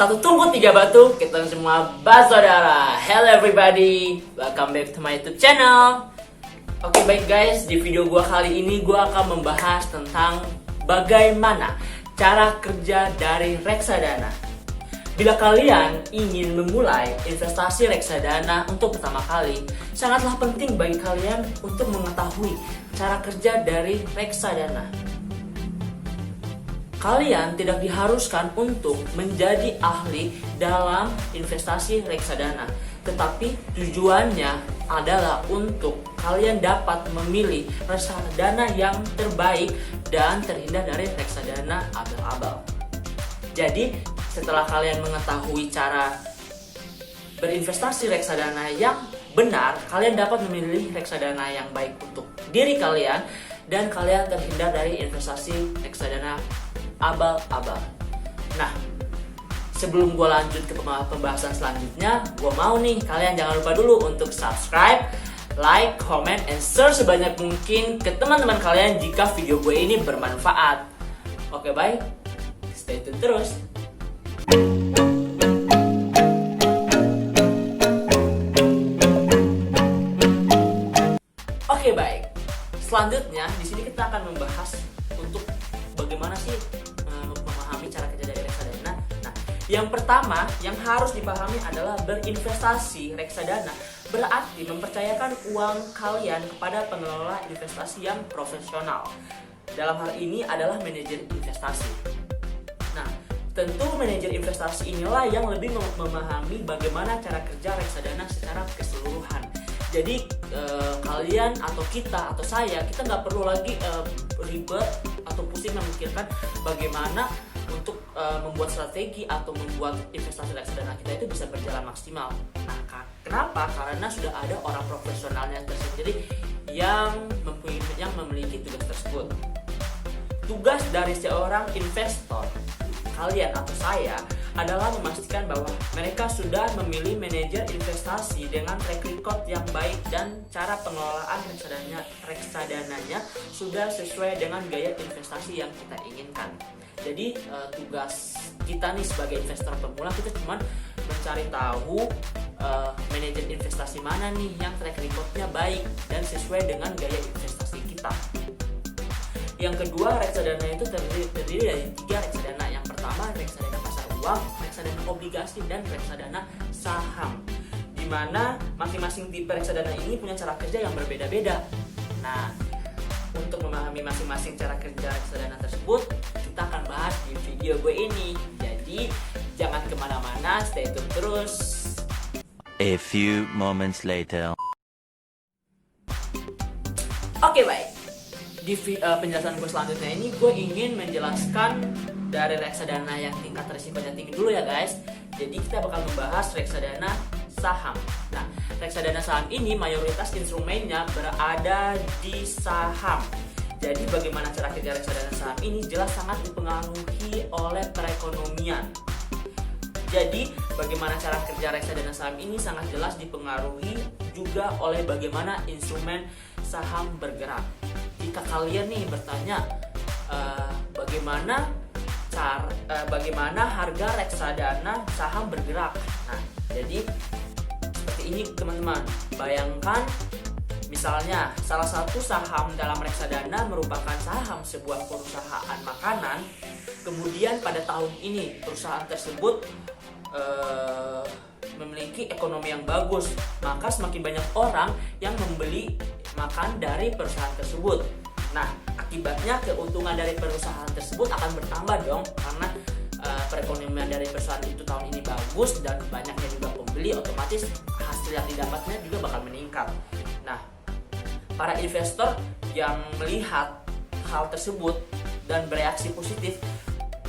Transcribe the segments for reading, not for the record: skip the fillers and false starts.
Satu tungku tiga batu, kita semua bersaudara. Hello everybody, welcome back to my YouTube channel. Oke baik guys, di video gua kali ini gua akan membahas tentang bagaimana cara kerja dari reksadana. Bila kalian ingin memulai investasi reksadana untuk pertama kali, sangatlah penting bagi kalian untuk mengetahui cara kerja dari reksadana. Kalian tidak diharuskan untuk menjadi ahli dalam investasi reksadana, tetapi tujuannya adalah untuk kalian dapat memilih reksadana yang terbaik dan terhindar dari reksadana abal-abal. Jadi, setelah kalian mengetahui cara berinvestasi reksadana yang benar, kalian dapat memilih reksadana yang baik untuk diri kalian dan kalian terhindar dari investasi reksadana abal-abal. Nah, sebelum gue lanjut ke pembahasan selanjutnya, gue mau nih kalian jangan lupa dulu untuk subscribe, like, comment, and share sebanyak mungkin ke teman-teman kalian jika video gue ini bermanfaat. Oke, baik, stay tune terus. Oke, baik. Selanjutnya di sini kita akan membahas untuk bagaimana sih memahami cara kerja dari reksadana. Nah, yang pertama yang harus dipahami adalah berinvestasi reksadana berarti mempercayakan uang kalian kepada pengelola investasi yang profesional. Dalam hal ini adalah manajer investasi. Nah, tentu manajer investasi inilah yang lebih memahami bagaimana cara kerja reksadana secara keseluruhan. Jadi kalian atau kita atau saya, kita nggak perlu lagi ribet atau pusing memikirkan bagaimana untuk membuat strategi atau membuat investasi reksadana kita itu bisa berjalan maksimal. Nah, kenapa? Karena sudah ada orang profesionalnya tersendiri yang memiliki tugas tersebut. Tugas dari seorang investor, kalian atau saya, adalah memastikan bahwa mereka sudah memilih manajer investasi dengan track record yang baik dan cara pengelolaan reksadananya sudah sesuai dengan gaya investasi yang kita inginkan. Jadi tugas kita nih sebagai investor pemula, kita cuma mencari tahu manajer investasi mana nih yang track recordnya baik dan sesuai dengan gaya investasi kita. Yang kedua, reksadana itu terdiri dari 3 reksadana. Yang pertama, reksadana pasar uang, reksadana obligasi, dan reksadana saham. Di mana masing-masing tipe reksadana ini punya cara kerja yang berbeda-beda. Nah, untuk memahami masing-masing cara kerja reksadana tersebut, kita akan bahas di video gue ini. Jadi, jangan kemana-mana, stay tune terus. A few moments later. Oke, baik. Di penjelasan gue selanjutnya ini, gue ingin menjelaskan dari reksadana yang tingkat risikonya tinggi dulu ya guys. Jadi kita bakal membahas reksadana saham. Nah, reksadana saham ini mayoritas instrumennya berada di saham. Jadi bagaimana cara kerja reksadana saham ini jelas sangat dipengaruhi oleh perekonomian. Jadi bagaimana cara kerja reksadana saham ini sangat jelas dipengaruhi juga oleh bagaimana instrumen saham bergerak. Jika kalian nih bertanya bagaimana harga reksadana saham bergerak. Nah, jadi seperti ini teman-teman. Bayangkan misalnya salah satu saham dalam reksadana merupakan saham sebuah perusahaan makanan. Kemudian pada tahun ini perusahaan tersebut memiliki ekonomi yang bagus, maka semakin banyak orang yang membeli makan dari perusahaan tersebut. Nah, akibatnya keuntungan dari perusahaan tersebut akan bertambah dong, karena perekonomian dari perusahaan itu tahun ini bagus dan banyaknya juga pembeli, otomatis hasil yang didapatnya juga bakal meningkat. Nah, para investor yang melihat hal tersebut dan bereaksi positif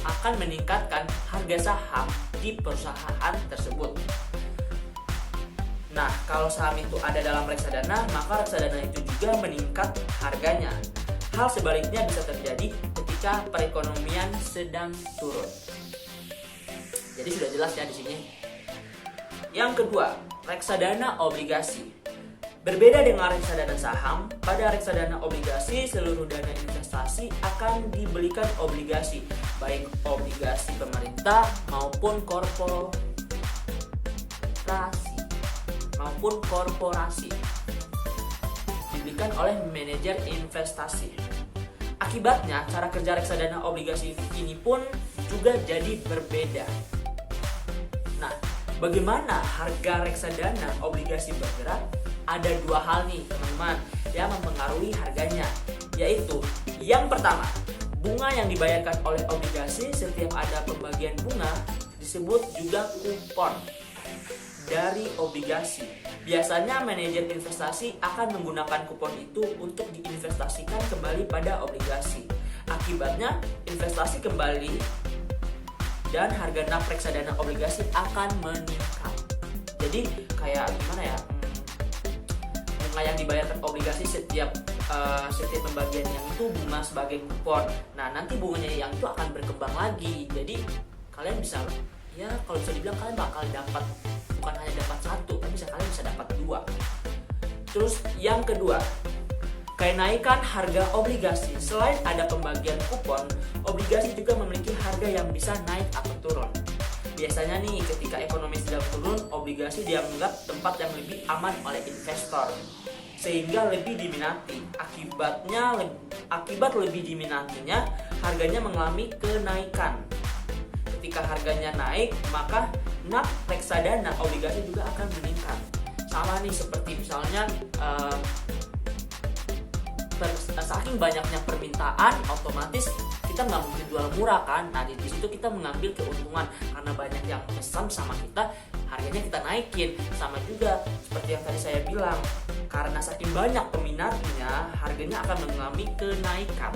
akan meningkatkan harga saham di perusahaan tersebut. Nah, kalau saham itu ada dalam reksadana, maka reksadana itu juga meningkat harganya. Hal sebaliknya bisa terjadi ketika perekonomian sedang turun. Jadi sudah jelas ya di sini. Yang kedua, reksadana obligasi. Berbeda dengan reksadana saham, pada reksadana obligasi seluruh dana investasi akan dibelikan obligasi, baik obligasi pemerintah maupun korporasi dibelikan oleh manajer investasi. Akibatnya, cara kerja reksadana obligasi ini pun juga jadi berbeda. Nah, bagaimana harga reksadana obligasi bergerak? Ada dua hal nih teman-teman yang mempengaruhi harganya, yaitu yang pertama, bunga yang dibayarkan oleh obligasi. Setiap ada pembagian bunga disebut juga kupon dari obligasi. Biasanya manajer investasi akan menggunakan kupon itu untuk diinvestasikan kembali pada obligasi. Akibatnya investasi kembali dan harga NAV reksadana obligasi akan meningkat. Jadi kayak gimana ya? Bunga yang dibayarkan obligasi setiap pembagian yang itu bunga sebagai kupon. Nah, nanti bunganya yang itu akan berkembang lagi. Jadi kalian bisa, ya kalau bisa dibilang kalian bakal dapat, bukan hanya dapat satu, tapi kalian bisa dapat dua. Terus yang kedua, kenaikan harga obligasi. Selain ada pembagian kupon, obligasi juga memiliki harga yang bisa naik atau turun. Biasanya nih, ketika ekonomi sedang turun, obligasi dianggap tempat yang lebih aman oleh investor, sehingga lebih diminati. Akibat lebih diminatinya, harganya mengalami kenaikan. Ketika harganya naik, maka NAV reksadana obligasi juga akan meningkat. Sama nih seperti misalnya saking banyaknya permintaan, otomatis kita nggak mungkin jual murah kan. Nah, di situ kita mengambil keuntungan karena banyak yang pesan sama kita, harganya kita naikin. Sama juga seperti yang tadi saya bilang, karena saking banyak peminatnya, harganya akan mengalami kenaikan.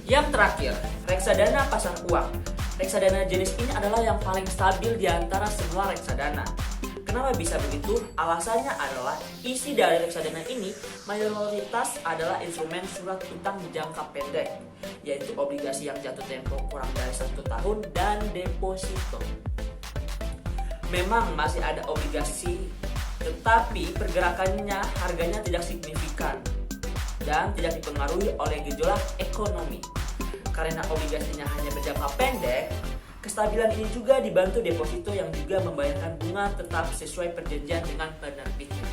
Yang terakhir, reksadana pasar uang. Reksadana jenis ini adalah yang paling stabil di antara semua reksadana. Kenapa bisa begitu? Alasannya adalah isi dari reksadana ini mayoritas adalah instrumen surat utang jangka pendek, yaitu obligasi yang jatuh tempo kurang dari 1 tahun dan deposito. Memang masih ada obligasi, tetapi pergerakannya harganya tidak signifikan dan tidak dipengaruhi oleh gejolak ekonomi. Karena obligasinya hanya berjangka pendek, kestabilan ini juga dibantu deposito yang juga membayarkan bunga tetap sesuai perjanjian dengan penerbitnya.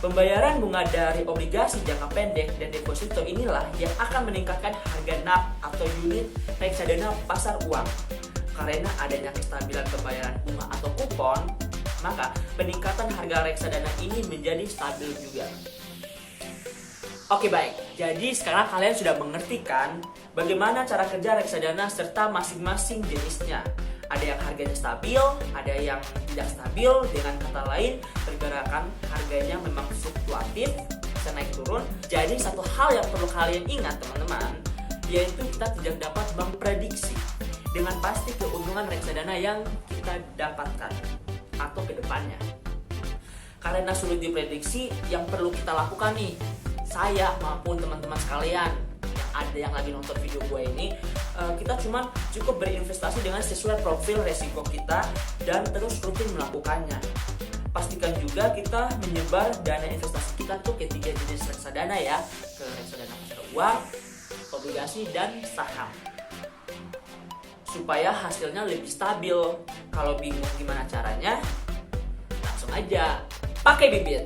Pembayaran bunga dari obligasi jangka pendek dan deposito inilah yang akan meningkatkan harga NAV atau unit reksadana pasar uang. Karena adanya kestabilan pembayaran bunga atau kupon, maka peningkatan harga reksadana ini menjadi stabil juga. Oke, baik, jadi sekarang kalian sudah mengerti kan bagaimana cara kerja reksadana serta masing-masing jenisnya. Ada yang harganya stabil, ada yang tidak stabil. Dengan kata lain, pergerakan harganya memang fluktuatif, bisa naik turun. Jadi satu hal yang perlu kalian ingat teman-teman, yaitu kita tidak dapat memprediksi dengan pasti keuntungan reksadana yang kita dapatkan atau kedepannya. Karena sulit diprediksi, yang perlu kita lakukan nih, saya maupun teman-teman sekalian yang ada yang lagi nonton video gue ini, kita cukup berinvestasi dengan sesuai profil resiko kita dan terus rutin melakukannya. Pastikan juga kita menyebar dana investasi kita tuh ke 3 jenis reksadana ya, ke reksadana pasar uang, obligasi, dan saham, supaya hasilnya lebih stabil. Kalau bingung gimana caranya, langsung aja pakai bibit.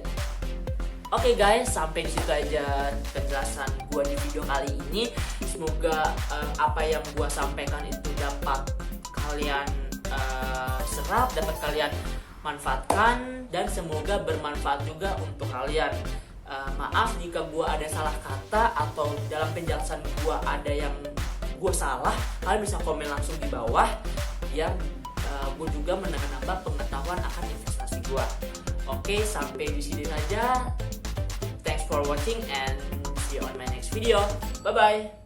Oke guys, sampai di situ aja penjelasan gua di video kali ini. Semoga apa yang gua sampaikan itu dapat kalian serap, dapat kalian manfaatkan, dan semoga bermanfaat juga untuk kalian. Maaf jika gua ada salah kata atau dalam penjelasan gua ada yang gua salah, kalian bisa komen langsung di bawah ya. Gua juga menambah pengetahuan akan investasi gua. Oke, sampai di sini saja. Thanks for watching and see you on my next video. Bye bye.